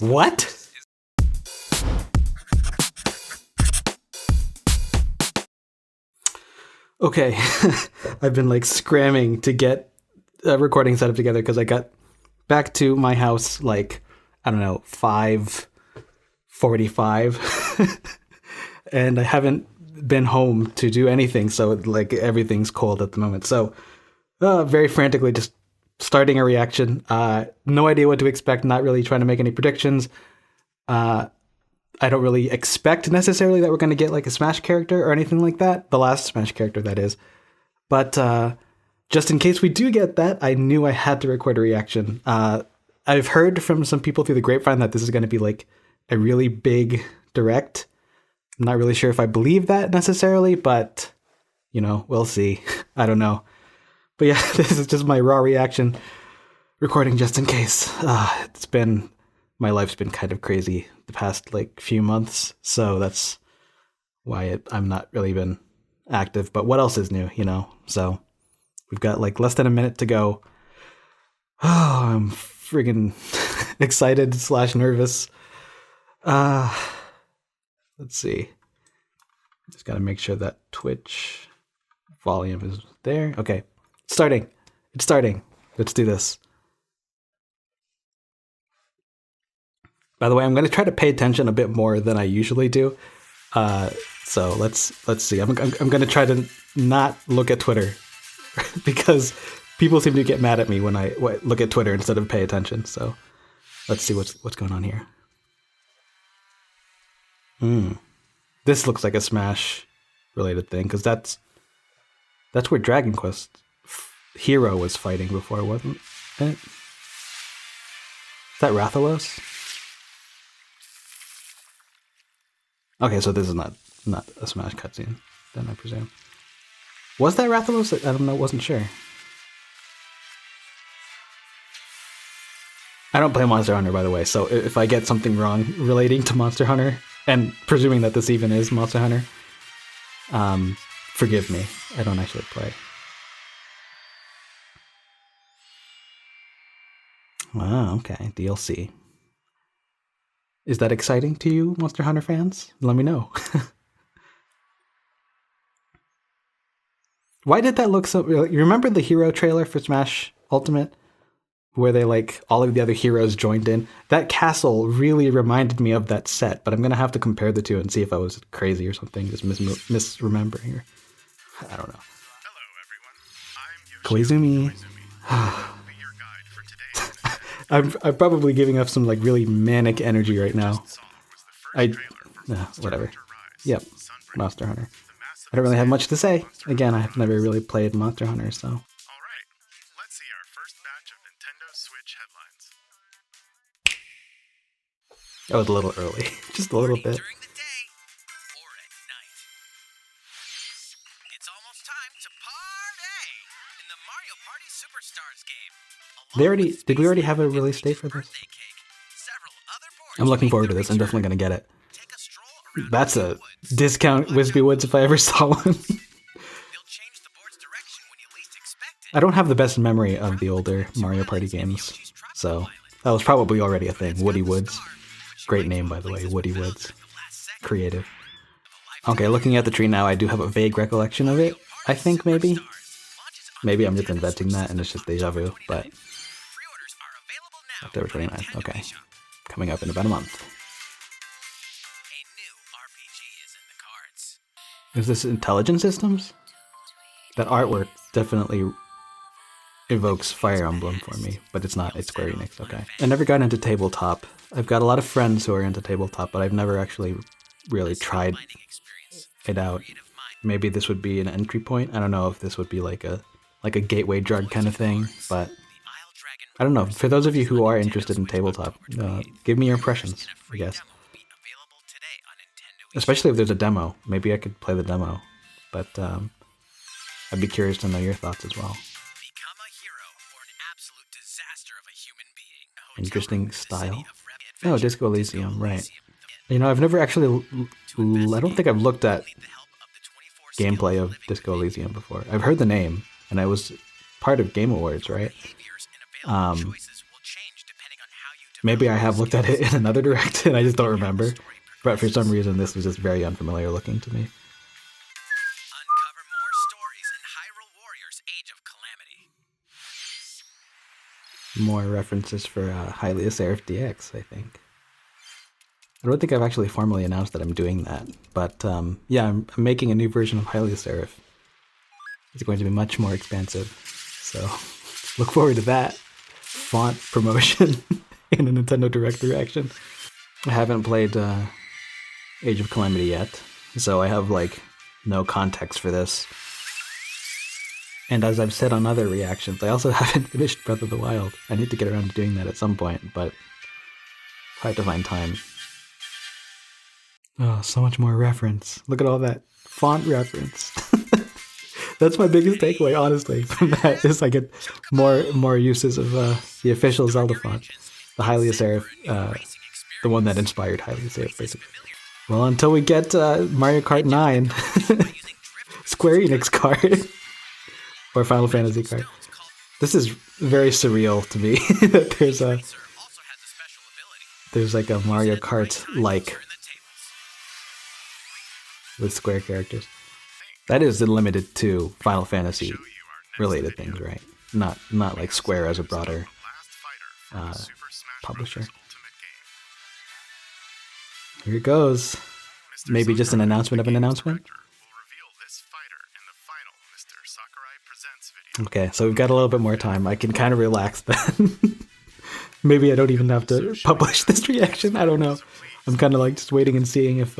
What? Okay, I've been like scramming to get a recording setup together because I got back to my house like, I don't know, 5:45 and I haven't been home to do anything, so like everything's cold at the moment. So very frantically just starting a reaction. No idea what to expect, not really trying to make any predictions. I don't really expect necessarily that we're going to get like a Smash character or anything like that. The last Smash character, that is. But just in case we do get that, I knew I had to record a reaction. I've heard from some people through the grapevine that this is going to be like a really big direct. I'm not really sure if I believe that necessarily, but, you know, we'll see. I don't know. But yeah, this is just my raw reaction recording just in case. My life's been kind of crazy the past like few months, so that's why I'm not really been active. But what else is new, you know? So we've got like less than a minute to go. Oh, I'm friggin' excited / nervous. Let's see. Just gotta make sure that Twitch volume is there. Okay, it's starting. Let's do this. By the way, I'm going to try to pay attention a bit more than I usually do. So let's see. I'm going to try to not look at Twitter because people seem to get mad at me when I look at Twitter instead of pay attention. So let's see what's going on here. This looks like a Smash related thing because that's where Dragon Quest Hero was fighting before, wasn't it? Is that Rathalos? Okay, so this is not a Smash cutscene, then I presume. Was that Rathalos? I don't know, wasn't sure. I don't play Monster Hunter, by the way, so if I get something wrong relating to Monster Hunter, and presuming that this even is Monster Hunter, forgive me. I don't actually play. Ah, okay, DLC. Is that exciting to you, Monster Hunter fans? Let me know. Why did that look so... You remember the hero trailer for Smash Ultimate? Where they like, all of the other heroes joined in? That castle really reminded me of that set, but I'm going to have to compare the two and see if I was crazy or something, just misremembering her. I don't know. Hello, everyone. I'm Koizumi. I'm probably giving off some like really manic energy right now. Whatever. Yep, Monster Hunter. I don't really have much to say. Again, I've never really played Monster Hunter, so. All right, let's see our first batch of Nintendo Switch headlines. That was a little early, just a little bit. During the day or at night. It's almost time to party in the Mario Party Superstars game. Did we already have a release date for this? I'm looking forward to this. I'm definitely going to get it. That's a discount Wispy Woods if I ever saw one. I don't have the best memory of the older Mario Party games, so that was probably already a thing. Woody Woods. Great name, by the way, Woody Woods. Creative. Okay, looking at the tree now, I do have a vague recollection of it. I think maybe. Maybe I'm just inventing that and it's just deja vu, but... October 29th, okay. Coming up in about a month. Is this Intelligent Systems? That artwork definitely evokes Fire Emblem for me, but it's not. It's Square Enix, okay. I never got into tabletop. I've got a lot of friends who are into tabletop, but I've never actually really tried it out. Maybe this would be an entry point. I don't know if this would be like a gateway drug kind of thing, but I don't know. For those of you who are interested in tabletop, give me your impressions, I guess. Especially if there's a demo. Maybe I could play the demo, but I'd be curious to know your thoughts as well. Interesting style. Oh, Disco Elysium, right. You know, I've never actually... I don't think I've looked at gameplay of Disco Elysium before. I've heard the name, and I was part of Game Awards, right? Maybe I have looked at it in another direct and I just don't remember. But for some reason, this was just very unfamiliar looking to me. Uncover more stories in Hyrule Warriors Age of Calamity. More references for Hylia Seraph DX, I think. I don't think I've actually formally announced that I'm doing that, but yeah, I'm making a new version of Hylia Seraph. It's going to be much more expansive, so look forward to that font promotion in a Nintendo Direct reaction. I haven't played Age of Calamity yet, so I have like no context for this. And as I've said on other reactions, I also haven't finished Breath of the Wild. I need to get around to doing that at some point, but hard to find time. Oh, so much more reference. Look at all that font reference. That's my biggest takeaway, honestly, from that, is I get more uses of the official Zelda font. The Hylia Seraph, the one that inspired Hylia Seraph, basically. Well, until we get Mario Kart 9, Square Enix card, or Final Fantasy card. This is very surreal to me, that there's like a Mario Kart-like with Square characters. That is limited to Final Fantasy related things, right? Not like Square as a broader publisher. Here it goes. Maybe just an announcement of an announcement? Okay, so we've got a little bit more time. I can kind of relax then. Maybe I don't even have to publish this reaction. I don't know. I'm kind of like just waiting and seeing if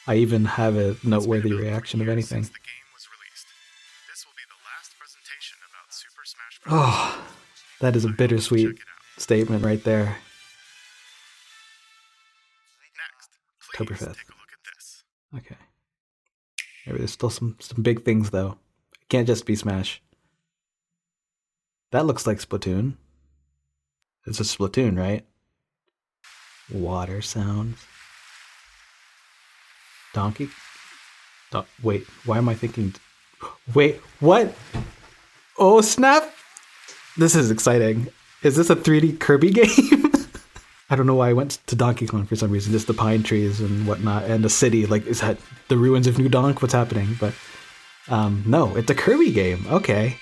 I even have a noteworthy reaction of anything. Oh, that is a bittersweet statement right there. October 5th. Okay. Maybe there's still some big things though. It can't just be Smash. That looks like Splatoon. It's a Splatoon, right? Water sounds. Donkey? Wait, why am I thinking... Wait, what? Oh, snap! This is exciting. Is this a 3D Kirby game? I don't know why I went to Donkey Kong for some reason. Just the pine trees and whatnot, and the city. Like, is that the ruins of New Donk? What's happening? But, no, it's a Kirby game. Okay.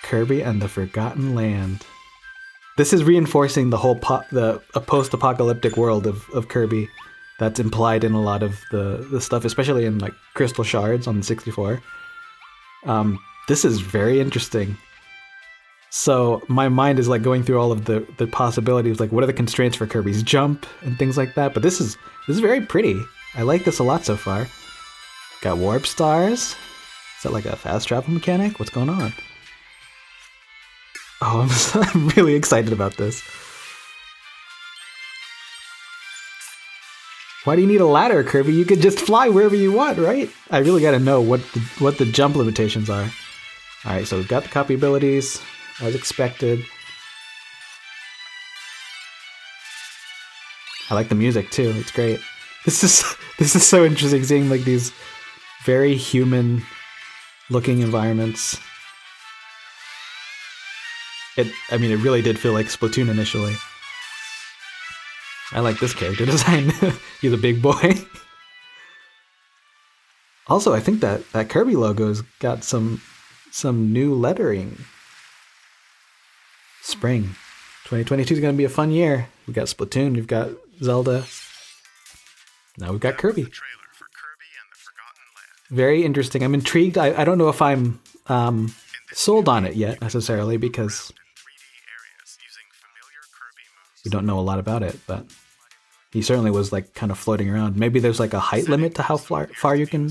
Kirby and the Forgotten Land. This is reinforcing the whole post-apocalyptic world of Kirby that's implied in a lot of the stuff, especially in like Crystal Shards on the 64. This is very interesting. So my mind is like going through all of the possibilities, like what are the constraints for Kirby's jump and things like that. But this is very pretty. I like this a lot so far. Got warp stars. Is that like a fast travel mechanic? What's going on? Oh, I'm really excited about this. Why do you need a ladder, Kirby? You could just fly wherever you want, right? I really gotta know what the jump limitations are. Alright, so we've got the copy abilities, as expected. I like the music too, it's great. This is so interesting, seeing like these very human looking environments. It really did feel like Splatoon initially. I like this character design. He's a big boy. Also, I think that Kirby logo's got some new lettering. Spring. 2022 is going to be a fun year. We've got Splatoon, we've got Zelda. Now we've got Kirby. Very interesting. I'm intrigued. I don't know if I'm sold on it yet, necessarily, because we don't know a lot about it, but he certainly was like kind of floating around. Maybe there's like a height limit to how far you can,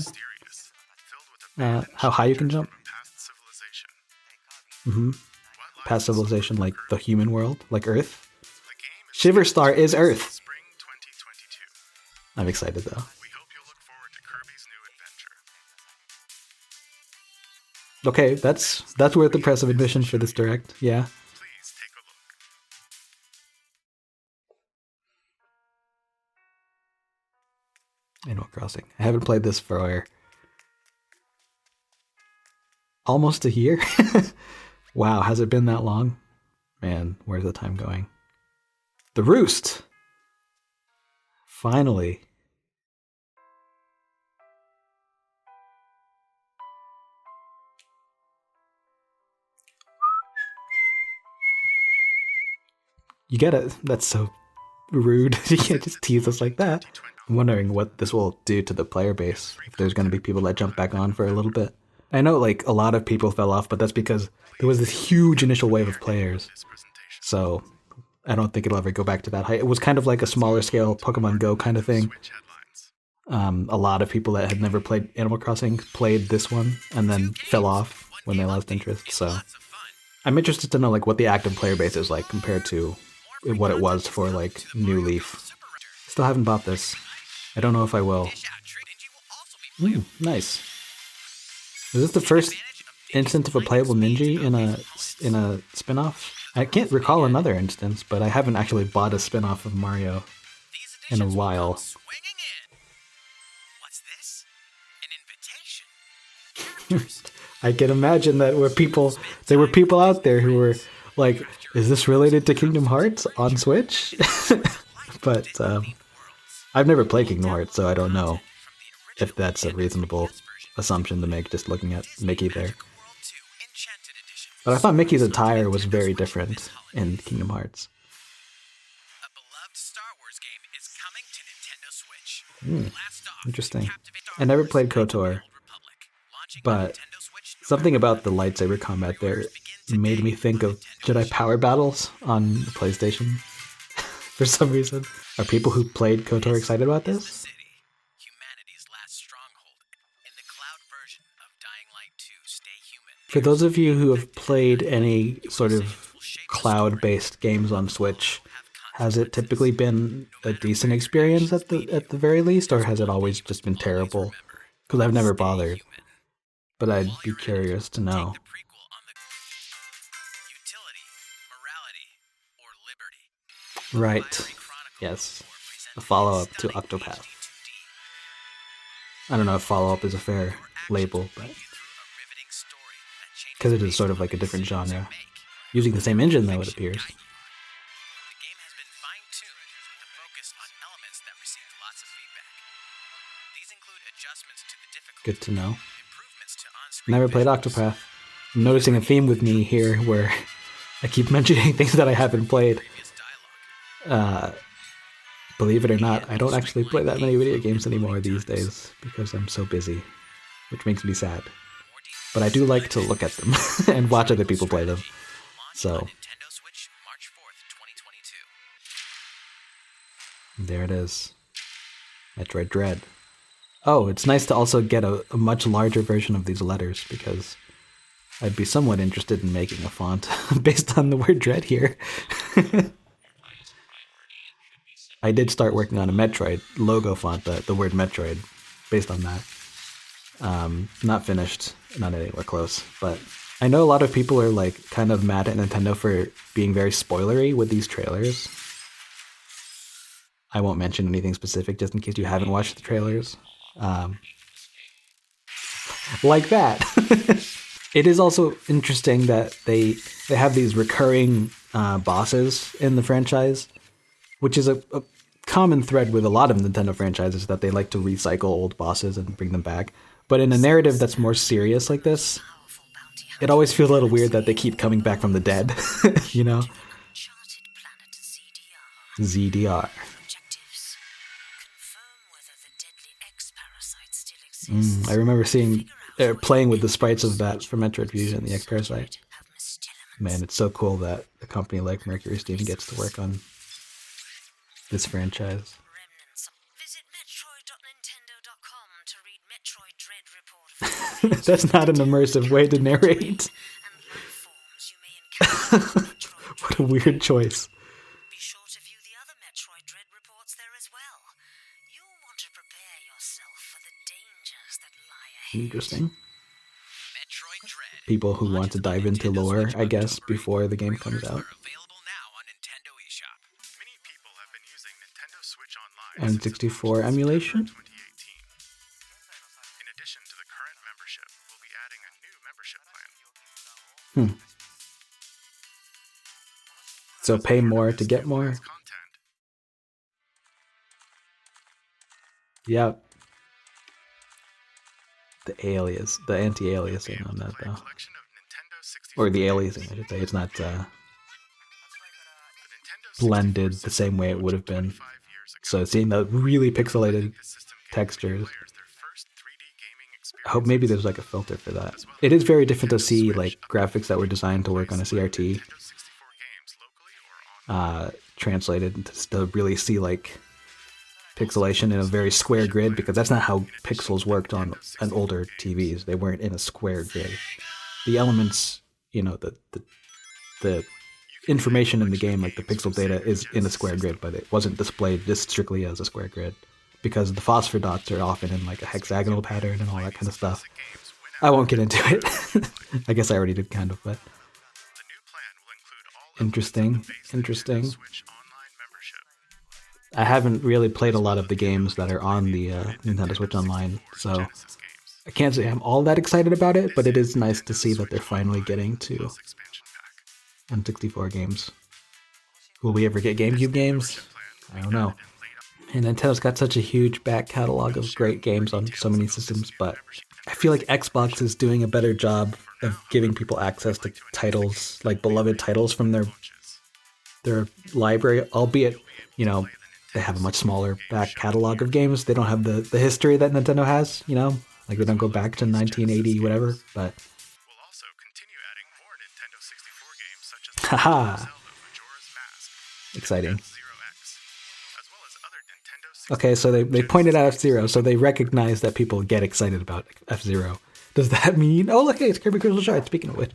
how high you can jump. Past civilization, like the human world, like Earth. Shiver Star is Earth. I'm excited though. Okay, that's worth the price of admission for this direct. Yeah. Animal Crossing. I haven't played this for almost a year. Wow, has it been that long? Man, where's the time going? The Roost! Finally. You get it. That's so rude. You can't just tease us like that. I'm wondering what this will do to the player base. If there's going to be people that jump back on for a little bit. I know like a lot of people fell off, but that's because there was this huge initial wave of players. So I don't think it'll ever go back to that height. It was kind of like a smaller scale Pokemon Go kind of thing. A lot of people that had never played Animal Crossing played this one and then fell off when they lost interest. So I'm interested to know like what the active player base is like compared to what it was for like New Leaf. Still haven't bought this. I don't know if I will. Nice. Is this the first instance of a playable Ninja in a spin-off? I can't recall another instance, but I haven't actually bought a spin-off of Mario in a while. What's this? An invitation. I can imagine that there were people out there who were like, is this related to Kingdom Hearts on Switch? But I've never played Kingdom Hearts, so I don't know if that's a reasonable assumption to make just looking at Mickey there. But I thought Mickey's attire was very different in Kingdom Hearts. A beloved Star Wars game is coming to Nintendo Switch. Interesting. I never played KOTOR, but something about the lightsaber combat there made me think of Jedi Power Battles on the PlayStation for some reason. Are people who played KOTOR excited about this? Humanity's last stronghold. In the cloud version of Dying Light 2, Stay Human. For those of you who have played any sort of cloud-based games on Switch, has it typically been a decent experience at the very least, or has it always just been terrible? Because I've never bothered, but I'd be curious to know. Utility, morality, or liberty. Right. Yes. A follow-up to Octopath. I don't know if follow-up is a fair label, but because it is sort of like a different genre. Using the same engine, though, it appears. The game has been fine-tuned with a focus on elements that received lots of feedback. These include adjustments to the difficulty, Good to know. improvements to on-screen Never played Octopath. I'm noticing a theme with me here where I keep mentioning things that I haven't played. Believe it or not, I don't actually play that many video games anymore these days because I'm so busy, which makes me sad. But I do like to look at them and watch other people play them. So Nintendo Switch, March 4th, 2022. there it is. Metroid Dread. Oh, it's nice to also get a much larger version of these letters because I'd be somewhat interested in making a font based on the word Dread here. I did start working on a Metroid logo font, the word Metroid, based on that. Not finished, not anywhere close, but I know a lot of people are like kind of mad at Nintendo for being very spoilery with these trailers. I won't mention anything specific just in case you haven't watched the trailers. Like that. It is also interesting that they have these recurring bosses in the franchise, which is a common thread with a lot of Nintendo franchises, that they like to recycle old bosses and bring them back. But in a narrative that's more serious like this, it always feels a little weird that they keep coming back from the dead, you know? ZDR. I remember playing with the sprites of that for Metroid Fusion, the X-Parasite. Man, it's so cool that a company like Mercury Steam gets to work on this franchise. Visit metroid.nintendo.com to read Metroid Dread report. That's not an immersive way to narrate. And life forms you may encounter. What a weird choice. Be sure to view the other Metroid Dread reports there as well. You'll want to prepare yourself for the dangers that lie ahead. Interesting. Metroid Dread. People who want to dive into lore, I guess, before the game comes out. Available now on Nintendo eShop. Many people have been using Nintendo Switch Online And 64 emulation? 2018. In addition to the current membership, we'll be adding a new membership plan. So pay more to get more? Content. Yep. The anti-aliasing on that Play a though. collection of Nintendo 64 Or the games aliasing, I should say. It's not The Nintendo blended 64 the same way it would have been. 25 years ago. So seeing the really pixelated The system gave textures. players their first 3D gaming I hope maybe there's like a filter for that. It is very different to see like graphics that were designed to work on a CRT Nintendo 64 games locally or on translated to really see like pixelation in a very square grid, because that's not how pixels worked on older TVs. They weren't in a square grid. The elements, you know, the information in the game, like the pixel data, is in a square grid, but it wasn't displayed just strictly as a square grid, because the phosphor dots are often in like a hexagonal pattern and all that kind of stuff. I won't get into it. I guess I already did kind of, but the new plan will include all interesting. Switch Online membership. I haven't really played a lot of the games that are on the Nintendo Switch Online, so Genesis games. I can't say I'm all that excited about it, but it is nice to see that they're finally getting to Expansion pack. N64 games. Will we ever get GameCube games? I don't know. And Nintendo's got such a huge back catalog of great games on so many systems, but I feel like Xbox is doing a better job of giving people access to titles, like beloved titles from their library, albeit, you know, they have a much smaller back catalog of games. They don't have the history that Nintendo has, you know? Like, they don't go back to 1980, whatever, but... We'll also continue adding more Nintendo 64 games such as Haha! Zelda Majora's Mask, Exciting. Zero X, as well as other Nintendo 64 Okay, so they pointed out F-Zero, so they recognize that people get excited about F-Zero. Does that mean... Oh, look, hey, it's Kirby Crystal Shard, speaking of which.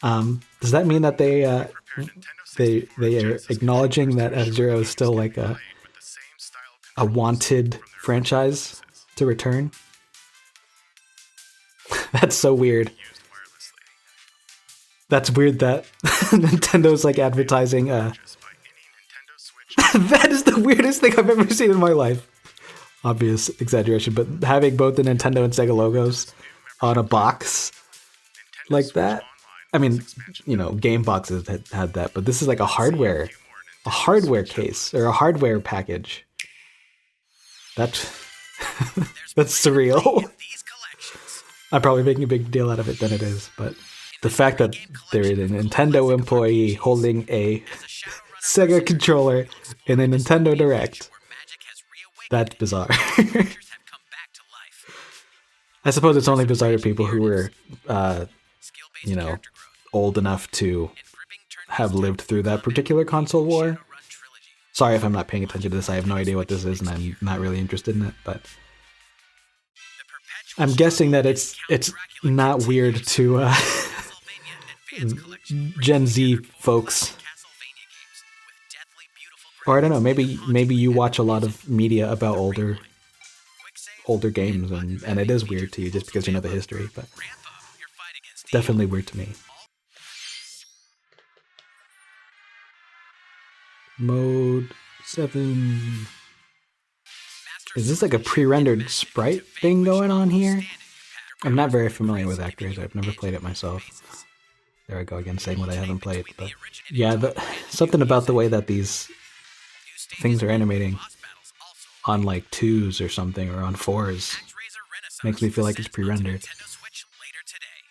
Does that mean that they are acknowledging that F-Zero is still like with the same style a wanted franchise to return? That's so weird. used wirelessly. That's weird that Nintendo's like advertising. Just by any Nintendo Switch That is the weirdest thing I've ever seen in my life. Obvious exaggeration, but having both the Nintendo and Sega logos on a box like that. I mean, you know, game boxes had that, but this is like a hardware case or a hardware package. That's surreal. These collections. I'm probably making a big deal out of it than it is, but the fact that there is a Nintendo employee holding a Sega controller in a Nintendo Direct, Where magic has reawakened, that's bizarre. creatures have come back to life. I suppose it's only bizarre to people who were, Skill-based you know, character growth old enough to and gripping turn have lived through that particular console war. Run trilogy. Sorry if I'm not paying attention to this. I have no idea what this is, and I'm not really interested in it. But The perpetual I'm guessing that it's not weird to Castlevania Advanced Collection. Gen Z folks, Castlevania games with deathly beautiful or I don't know. Maybe you watch a lot of media about quick save. games, and it is weird to you just because you know the history. But Rambo, your fight against definitely weird to me. Mode 7. Is this like a pre-rendered sprite thing going on here? I'm not very familiar with Actors. I've never played it myself. There I go again, saying what I haven't played. But yeah, something about the way that these things are animating on like 2s or something, or on 4s, makes me feel like it's pre-rendered. Nintendo Switch later today.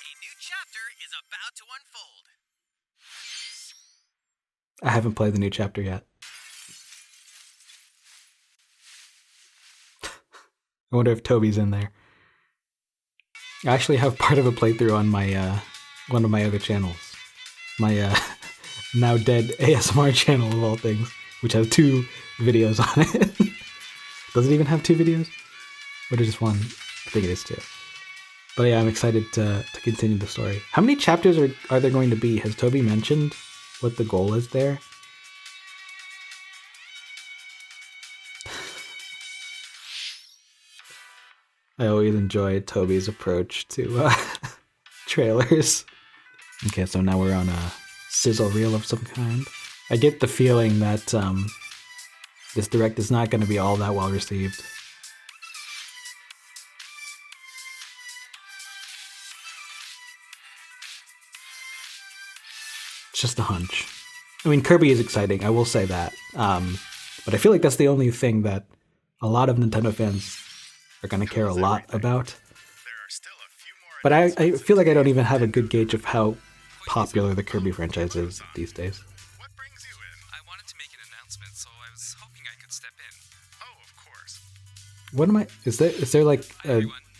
A new chapter is about to unfold. I haven't played the new chapter yet. I wonder if Toby's in there. I actually have part of a playthrough on my one of my other channels. My now dead ASMR channel of all things, which has 2 videos on it. Does it even have 2 videos? Or just one? I think it is 2. But yeah, I'm excited to continue the story. How many chapters are there going to be? Has Toby mentioned what the goal is there? I always enjoy Toby's approach to trailers. Okay, so now we're on a sizzle reel of some kind. I get the feeling that this direct is not going to be all that well received. It's just a hunch. I mean, Kirby is exciting, I will say that. But I feel like that's the only thing that a lot of Nintendo fans are going to care a lot about. There are still a few more But I feel like I don't even have a good gauge of how popular the Kirby franchise is these days. What brings you in? I wanted to make an announcement, so I was hoping I could step in. Oh, of course. What am I? Is there like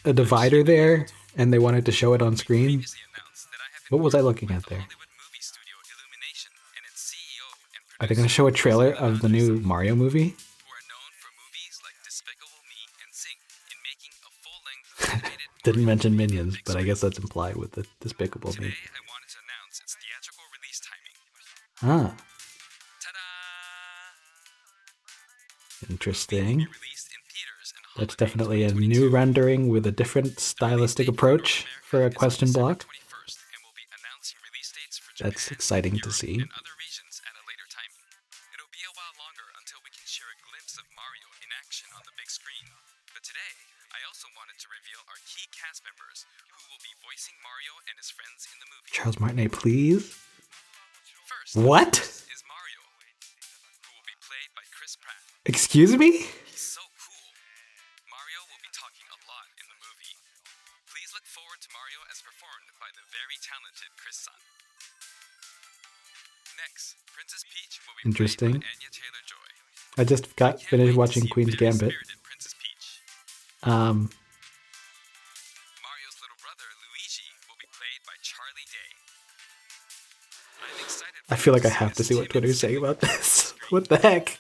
a divider there, and they wanted to show it on screen? Previously announced that I have been What was I working looking with at there? the Hollywood movie studio Illumination and its CEO and Are they going to show a trailer of the new Mario movie? who are known for movies like Despicable Me and Sing in making a full-length animated Didn't Mario mention movie on the Minions, big but I screen. guess that's implied with the Despicable Me. Today, I wanted to announce its theatrical release timing. Ah, Ta-da! interesting. Released in theaters in That's holiday definitely a 2022. new rendering with a different stylistic approach for a question block. 21st, and we'll be announcing release dates for That's Japan, exciting to Europe, see. and other regions at a later timing. It'll be a while longer until we can share a glimpse of Mario in action on the big screen. But today, I also wanted to reveal our key cast members who will be voicing Mario and his friends in the movie. Charles Martinet, please. First What? is Mario, who will be played by Chris Pratt. Excuse me? He's so cool. Mario will be talking a lot in the movie. Please look forward to Mario as performed by the very talented Chris Sun. Next, Princess Peach will be Interesting. played by Anya Taylor-Joy. I just got Can't finished wait to watching see a Queen's very Gambit. spirited Princess Peach. Mario's little brother Luigi will be played by Charlie Day. I'm excited. I feel like I have to see what Twitter's saying about this. What the heck?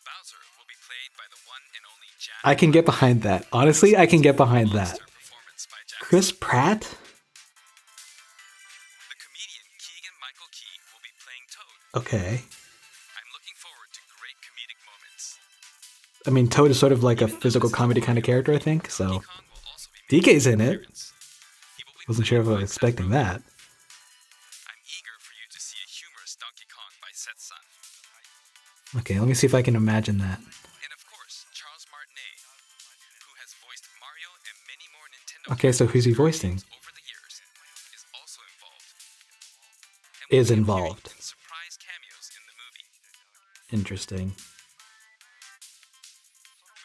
Bowser will be played by the one and only Jack. I can get behind that. Honestly, I can get behind that. Monster performance by Jack. Chris Pratt? The comedian Keegan Michael Key will be playing Toad. Okay. I'm looking forward to great comedic moments. I mean, Toad is sort of like a physical comedy kind of character, I think, so. Kong will also be DK's in it. appearance. He will be Wasn't played sure if I by was Seth expecting Rogen. that. I'm eager for you to see a humorous Donkey Kong by Seth Sun. Okay, let me see if I can imagine that. And of course, Charles Martinet, who has voiced Mario and many more Nintendo Okay, so who's he voicing? characters over the years, is also involved. And Is will be involved. appearing in surprise cameos in the movie. Interesting.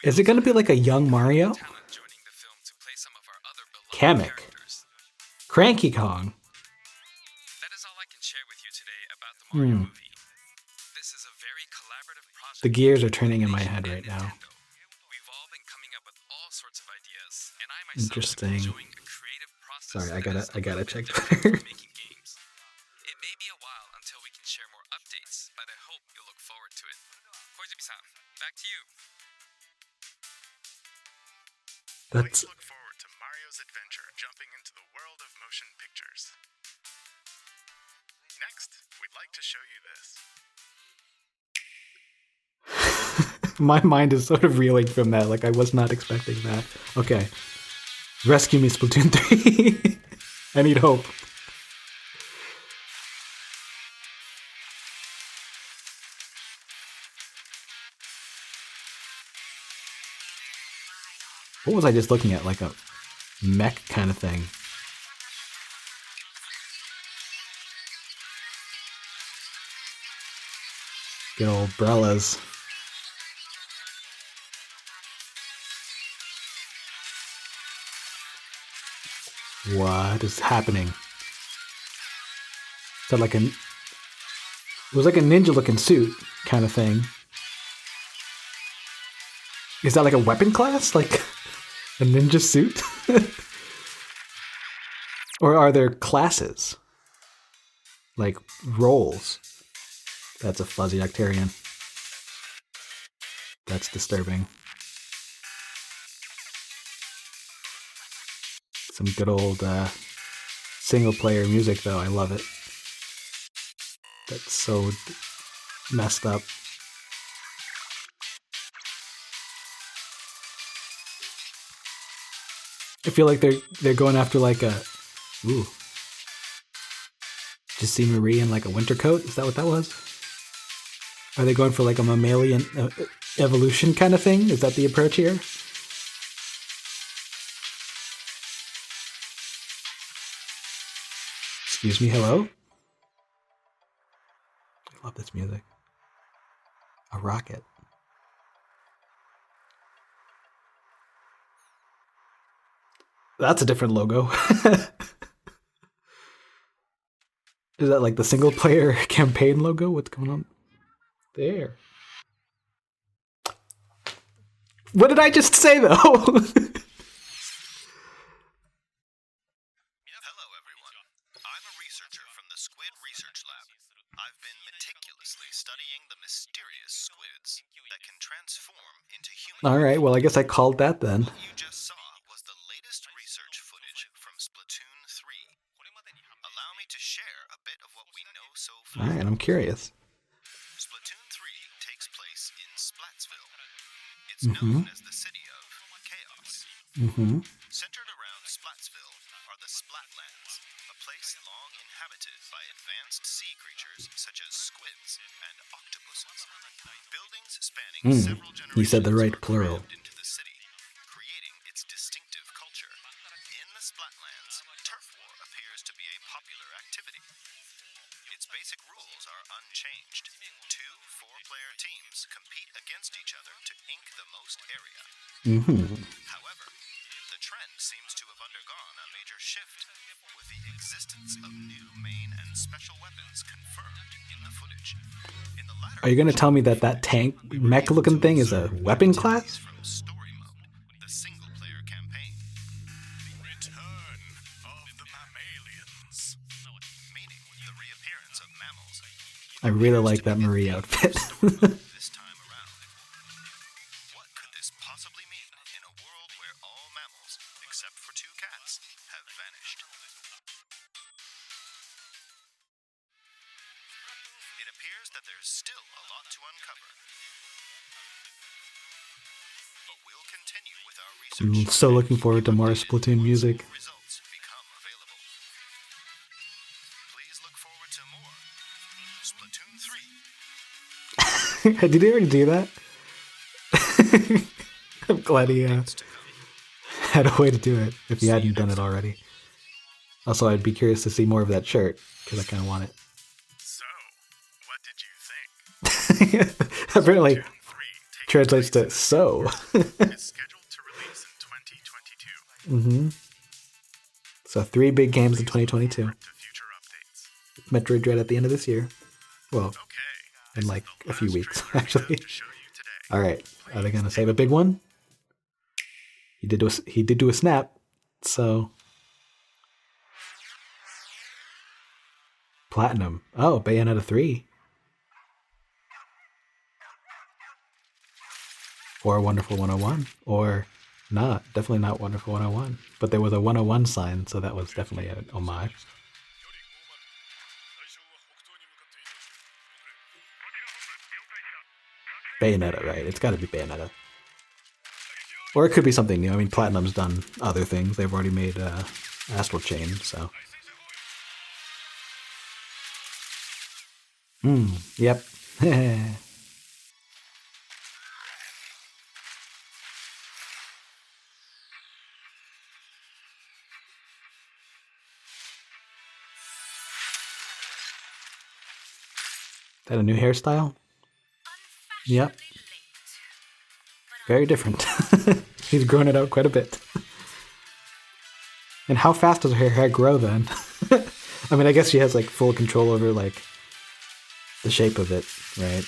Is it gonna be like a young Mario? Talent joining the film to play some of our other beloved Kamek. characters. Cranky Kong. That is all I can share with you today about the Mario movie. This is a very collaborative project. The gears are turning in my head right now. Nintendo. We've all been coming up with all sorts of ideas, and I myself Interesting. have been enjoying a creative process. Sorry, I that gotta is a little bit check different Twitter. from making games. It may be a while until we can share more updates, but I hope you'll look forward to it. Koizumi-san, back to you. That's Please look forward to Mario's adventure jumping into the world of motion pictures. Next, we'd like to show you this. my mind is sort of reeling from that. Like I was not expecting that. Okay. Rescue me, Splatoon 3. I need hope. What was I just looking at? Like a mech kind of thing. Good old umbrellas. What is happening? Is that like it was like a ninja looking suit kind of thing. Is that like a weapon class? Like a ninja suit? Or are there classes? Like roles? That's a fuzzy Octarian. That's disturbing. Some good old single player music though, I love it. That's so messed up. I feel like they're going after like a ooh. Just see Marie in like a winter coat? Is that what that was? Are they going for like a mammalian evolution kind of thing? Is that the approach here? Excuse me, hello? I love this music. A rocket. That's a different logo. Is that like the single player campaign logo? What's going on there? What did I just say though? Hello, everyone. I'm a researcher from the Squid Research Lab. I've been meticulously studying the mysterious squids that can transform into human. Alright, well I guess I called that then. What you just saw was the latest research footage from Splatoon 3. Allow me to share a bit of what we know so far. Alright, I'm curious. Splatoon 3 takes place in Splatsville. It's known as the City of Chaos. Centered around Splatsville are the Splatlands, a place long inhabited by advanced sea creatures such as squids and octopuses. Buildings spanning several generations You said the right are plural. crammed into the city, creating its distinctive culture. In the Splatlands, turf war appears to be a popular activity. Its basic rules are unchanged. 2 4-player teams compete against each other to ink the most area. However, the trend seems to have undergone a major shift, with the existence of new main and special weapons confirmed in the footage. In the latter Are you gonna tell me that that tank mech looking thing is a weapon class? from Story Mode, the single-player campaign. The return of the mammalians, meaning the reappearance of mammals. I really like that Marie outfit. This time around, what could this possibly mean in a world where all mammals, except for 2 cats, have vanished? It appears that there's still a lot to uncover. But we'll continue with our I'm research. so looking forward to more Splatoon music. Results become available. Please look forward to more Splatoon 3. Did he already do that? I'm glad he had a way to do it if he hadn't done it already. Also, I'd be curious to see more of that shirt because I kind of want it. So, what did you think? Apparently, Splatoon 3 takes translates place to so. is scheduled to release in 2022. So 3 big games in 2022. To future updates. Metroid Dread at the end of this year. Well, Okay. in like a few last weeks, trailer we have actually. to show you today. All right, are they gonna save a big one? He did do a snap, so platinum. Oh, Bayonetta 3. Or Wonderful 101, or not. Definitely not Wonderful 101. But there was a 101 sign, so that was definitely an homage. Bayonetta, right? It's got to be Bayonetta. Or it could be something new. I mean, Platinum's done other things. They've already made Astral Chain, so. Yep. Is that a new hairstyle? Yep. Very different. He's grown it out quite a bit. And how fast does her hair grow then? I mean, I guess she has like full control over like the shape of it, right?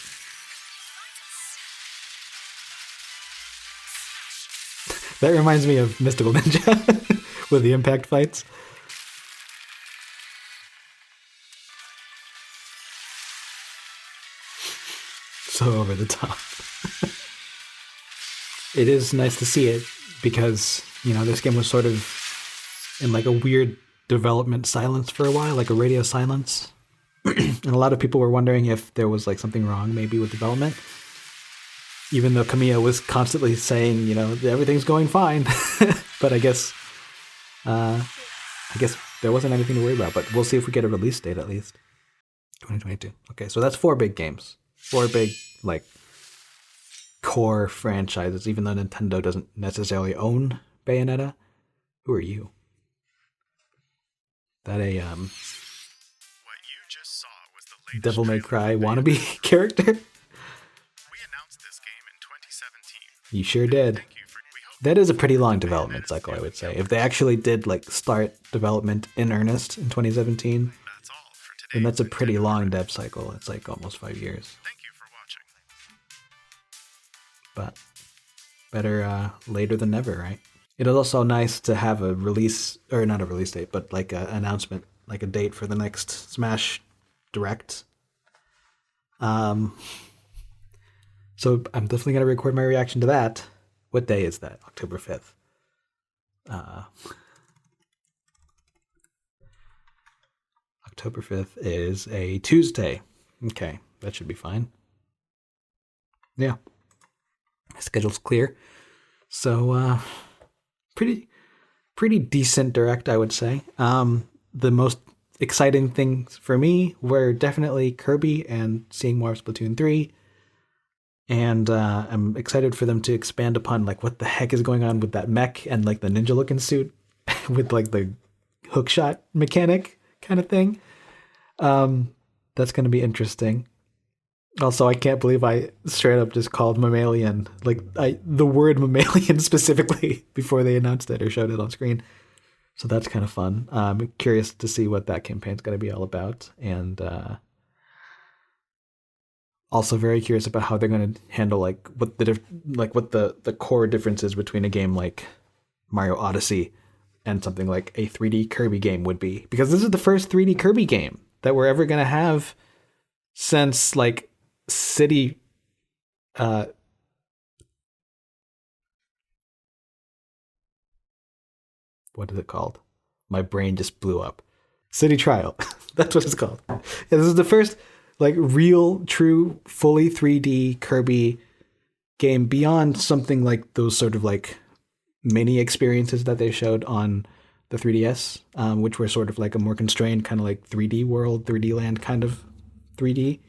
That reminds me of Mystical Ninja with the impact fights. So over the top. It is nice to see it because, you know, this game was sort of in like a weird development silence for a while, like a radio silence. And a lot of people were wondering if there was like something wrong maybe with development. Even though Kamiya was constantly saying, you know, everything's going fine. But I guess there wasn't anything to worry about, but we'll see if we get a release date at least. 2022. Okay, so that's 4 big games. 4 big, like, core franchises, even though Nintendo doesn't necessarily own Bayonetta. Who are you? That a Devil May Cry wannabe character. We announced this game in 2017. You sure did. Thank you for. We hope That is a pretty long development cycle, I would say. If they actually did like start development in earnest in 2017, that's all for today. then that's a pretty long dev cycle. It's like almost 5 years. Thank you for watching. But better later than never, right? It is also nice to have a release, or not a release date, but like an announcement, like a date for the next Smash Direct. So I'm definitely going to record my reaction to that. What day is that? October 5th. October 5th is a Tuesday. Okay, that should be fine. Yeah. My schedule's clear. So, pretty decent direct, I would say. The most exciting things for me were definitely Kirby and seeing more of Splatoon 3. And I'm excited for them to expand upon like what the heck is going on with that mech and like the ninja looking suit with like the hookshot mechanic kind of thing. That's going to be interesting. Also, I can't believe I straight up just called mammalian, like the word mammalian specifically before they announced it or showed it on screen. So that's kind of fun. I'm curious to see what that campaign's going to be all about. And also very curious about how they're going to handle like what the core differences between a game like Mario Odyssey and something like a 3D Kirby game would be, because this is the first 3D Kirby game that we're ever going to have since like City what is it called? My brain just blew up. City Trial. That's what it's called. Yeah, this is the first like real, true, fully 3D Kirby game beyond something like those sort of like mini experiences that they showed on the 3DS, which were sort of like a more constrained kind of like 3D world, 3D land kind of 3D.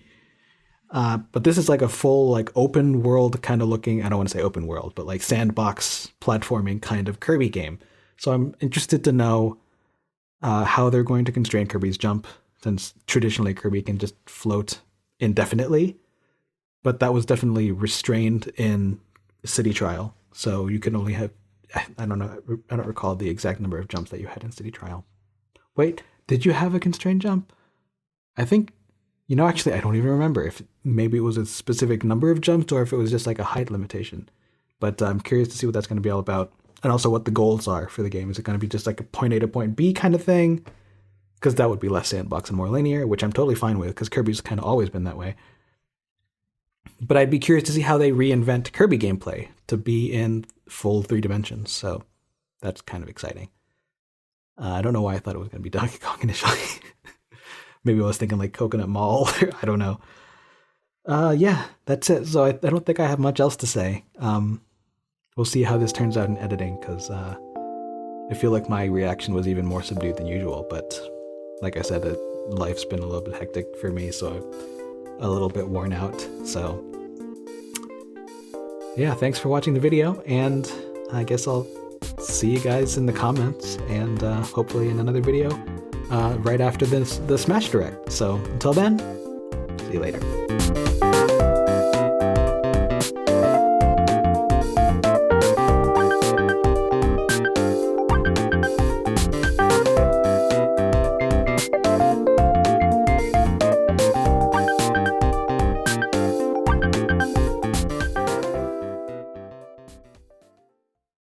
But this is like a full like open world kind of looking, I don't want to say open world, but like sandbox platforming kind of Kirby game. So I'm interested to know how they're going to constrain Kirby's jump, since traditionally Kirby can just float indefinitely, but that was definitely restrained in City Trial. So you can only have, I don't recall the exact number of jumps that you had in City Trial. Wait, did you have a constrained jump? I think, actually, I don't even remember if maybe it was a specific number of jumps or if it was just like a height limitation. But I'm curious to see what that's going to be all about. And also what the goals are for the game. Is it going to be just like a point A to point B kind of thing? Because that would be less sandbox and more linear, which I'm totally fine with, because Kirby's kind of always been that way. But I'd be curious to see how they reinvent Kirby gameplay to be in full 3 dimensions. So that's kind of exciting. I don't know why I thought it was going to be Donkey Kong initially. Maybe I was thinking like Coconut Mall. I don't know. Yeah, that's it. So I don't think I have much else to say. We'll see how this turns out in editing, because I feel like my reaction was even more subdued than usual. But like I said, life's been a little bit hectic for me, so I'm a little bit worn out. So yeah, thanks for watching the video, and I guess I'll see you guys in the comments, and hopefully in another video right after the Smash Direct. So until then, see you later.